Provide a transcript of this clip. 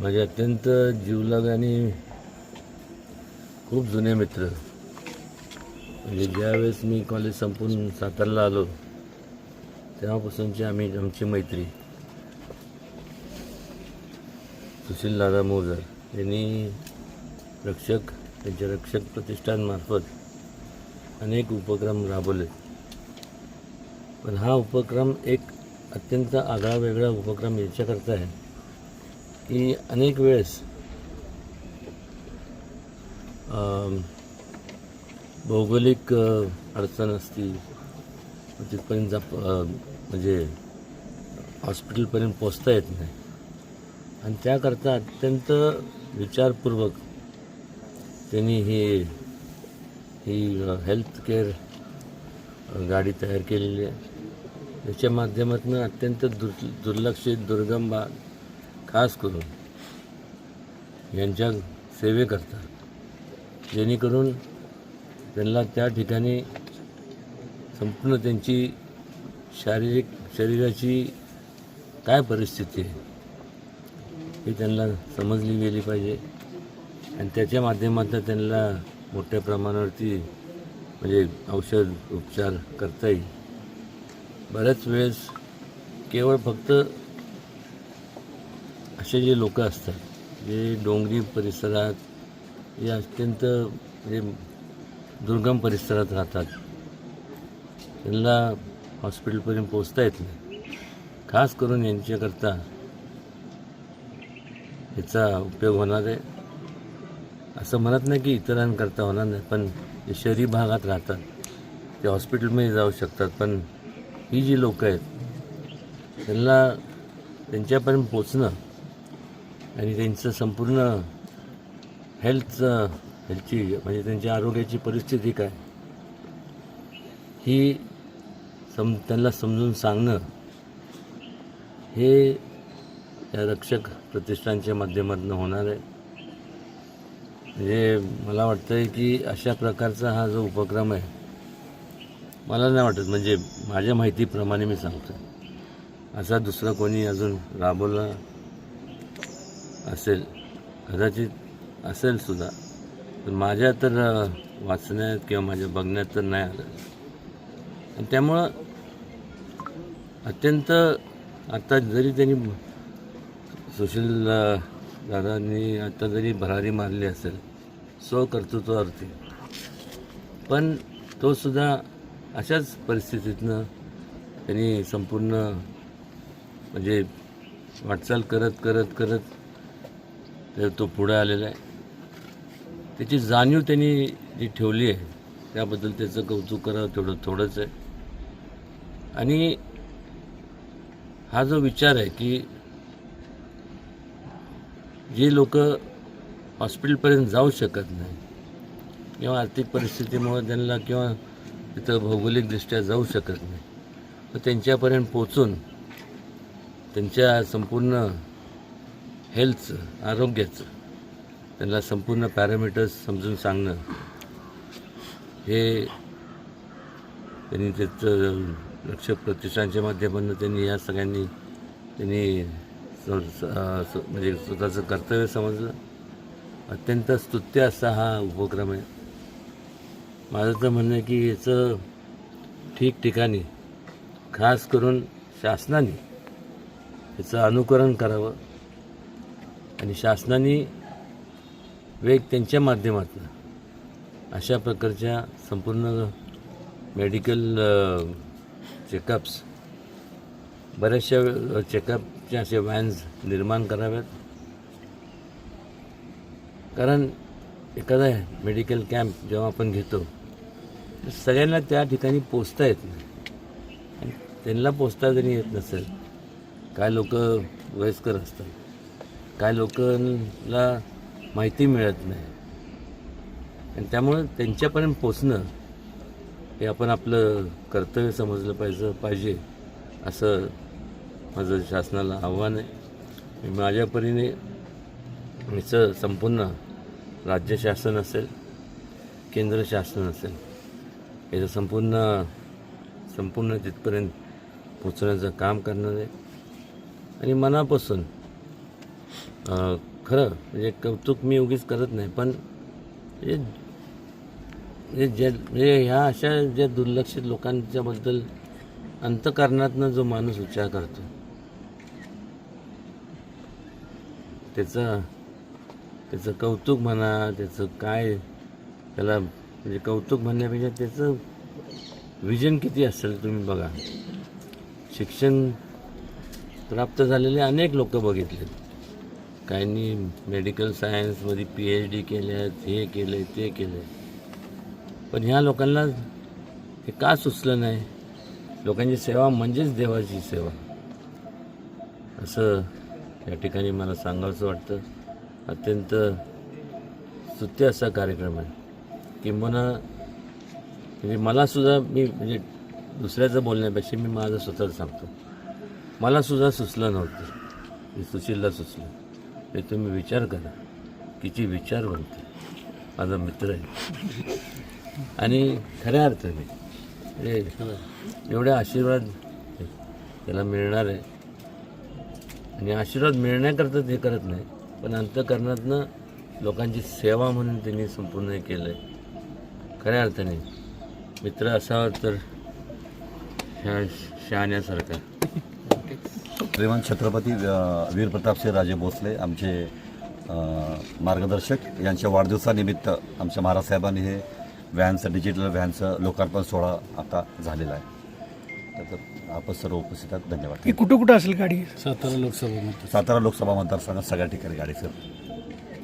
माझे अत्यंत जीवलग आणि खूप जुने मित्र. म्हणजे ज्यावेळेस मी कॉलेज संपून सातारला आलो तेव्हापासूनची आमची मैत्री. सुशील दादा मोजर यांनी त्यांच्या रक्षक प्रतिष्ठानमार्फत अनेक उपक्रम राबवले. पण हा उपक्रम एक अत्यंत आगळा वेगळा उपक्रम याच्याकरता आहे की अनेक वेळेस भौगोलिक अडचण असती, तिथपर्यंत म्हणजे हॉस्पिटलपर्यंत पोचता येत नाही. आणि त्याकरता अत्यंत विचारपूर्वक त्यांनी ही हेल्थ केअर गाडी तयार केलेली आहे. त्याच्या माध्यमातून अत्यंत दुर्लक्षित दुर्गम भाग खास करून यांच्या सेवेकरता, जेणेकरून त्यांना त्या ठिकाणी संपूर्ण त्यांची शरीराची काय परिस्थिती आहे ही त्यांना समजली गेली पाहिजे. आणि त्याच्या माध्यमातून त्यांना मोठ्या प्रमाणावरती म्हणजे औषध उपचार करता येईल. बऱ्याच वेळेस केवळ फक्त असे जे लोक असतात जे डोंगरी परिसरात, जे अत्यंत म्हणजे दुर्गम परिसरात राहतात, त्यांना हॉस्पिटलपर्यंत पोचता येत नाही. खास करून यांच्याकरता याचा उपयोग होणार आहे. असं म्हणत नाही की इतरांकरता होणार नाही, पण जे शहरी भागात राहतात ते हॉस्पिटलमध्ये जाऊ शकतात. पण ही जी लोकं आहेत त्यांना त्यांच्यापर्यंत पोचणं आणि त्यांचं संपूर्ण हेल्थची म्हणजे त्यांच्या आरोग्याची परिस्थिती काय ही त्यांना समजून सांगणं हे या रक्षक प्रतिष्ठानच्या माध्यमातून होणार आहे. म्हणजे मला वाटतं आहे की अशा प्रकारचा हा जो उपक्रम आहे, मला नाही वाटत, म्हणजे माझ्या माहितीप्रमाणे मी सांगतो, असा दुसरा कोणी अजून राबवला असेल, कदाचित असेल सुद्धा, पण माझ्या तर वाचण्यात किंवा माझ्या बघण्यात तर नाही आलं. आणि त्यामुळं अत्यंत आता जरी त्यांनी सुशील दादांनी आता जरी भरारी मारली असेल स्वकर्तृत्वावरती, पण तो सुद्धा अशाच परिस्थितीतनं त्यांनी संपूर्ण म्हणजे वाटचाल करत करत करत तो पुढे आलेला आहे. त्याची जाणीव त्यांनी जी ठेवली आहे त्याबद्दल त्याचं कौतुक करावं तेवढं थोडंच आहे. आणि हा जो विचार आहे की जे लोक हॉस्पिटलपर्यंत जाऊ शकत नाही किंवा आर्थिक परिस्थितीमुळे त्यांना किंवा तिथं भौगोलिकदृष्ट्या जाऊ शकत नाही, तर त्यांच्यापर्यंत पोचून त्यांच्या संपूर्ण हेल्थचं, आरोग्याचं त्यांना संपूर्ण पॅरामीटर्स समजून सांगणं हे त्यांनी त्याचं रक्षक प्रतिष्ठानच्या माध्यमातून त्यांनी या सगळ्यांनी त्यांनी म्हणजे स्वतःचं कर्तव्य समजलं. अत्यंत स्तुत्य असा हा उपक्रम आहे. माझं तर म्हणणं आहे की याचं ठिकठिकाणी खास करून शासनाने याचं अनुकरण करावं आणि शासनाने त्यांच्या माध्यमातून अशा प्रकारच्या संपूर्ण मेडिकल चेकअप्स, बऱ्याचशा चेकअपच्या असे व्हॅन्स निर्माण कराव्यात. कारण एखादा मेडिकल कॅम्प जेव्हा आपण घेतो तर सगळ्यांना त्या ठिकाणी पोचता येत नाही. आणि त्यांना पोचता जरी येत नसेल, काय लोक वयस्कर असतात, काय लोकांना माहिती मिळत नाही, आणि त्यामुळं त्यांच्यापर्यंत पोचणं हे आपण आपलं कर्तव्य समजलं पाहिजे असं माझं शासनाला आव्हान आहे. मी माझ्या परीने याचं संपूर्ण राज्य शासन असेल, केंद्र शासन असेल, याचं संपूर्ण तिथपर्यंत पोचण्याचं काम करणार आहे. आणि मनापासून खरं म्हणजे कौतुक मी उगीच करत नाही, पण ह्या अशा ज्या दुर्लक्षित लोकांच्याबद्दल अंतःकरणातनं जो माणूस विचार करतो त्याचं कौतुक म्हणा, त्याचं काय त्याला म्हणजे कौतुक म्हणण्यापेक्षा त्याचं विजन किती असेल तुम्ही बघा. शिक्षण प्राप्त झालेले अनेक लोक बघितले, काहींनी मेडिकल सायन्समध्ये PhD केल्यात, हे केलं आहे ते केलं आहे, पण ह्या लोकांना हे का सुचलं नाही? लोकांची सेवा म्हणजेच देवाची सेवा असं या ठिकाणी मला सांगावंसं वाटतं. अत्यंत स्तुत्य असा कार्यक्रम आहे. किंबहुना म्हणजे मलासुद्धा मी म्हणजे दुसऱ्याचं बोलण्यापेक्षा मी माझं स्वतःच सांगतो, मलासुद्धा सुचलं नव्हतं, मी सुशीलला सुचलं. हे तुम्ही विचार करा, किती विचार बनते. माझा मित्र आहे आणि खऱ्या अर्थाने एवढे आशीर्वाद त्याला मिळणार आहे. आणि आशीर्वाद मिळण्याकरता ते करत नाही, पण अंतःकरणातनं लोकांची सेवा म्हणून त्यांनी संपूर्ण हे केलं आहे. खऱ्या अर्थाने मित्र असावा तर ह्या शहाण्यासारखा. श्रीमान छत्रपती वीर प्रतापसिंह राजे भोसले आमचे मार्गदर्शक यांच्या वाढदिवसानिमित्त आमच्या महाराज साहेबांनी हे डिजिटल व्हॅनचं लोकार्पण सोहळा आता झालेला आहे. तर आपण सर्व उपस्थित आहात, धन्यवाद. कुठं कुठं असेल गाडी? सातारा लोकसभा मतदारसंघात सगळ्या ठिकाणी गाडी सर.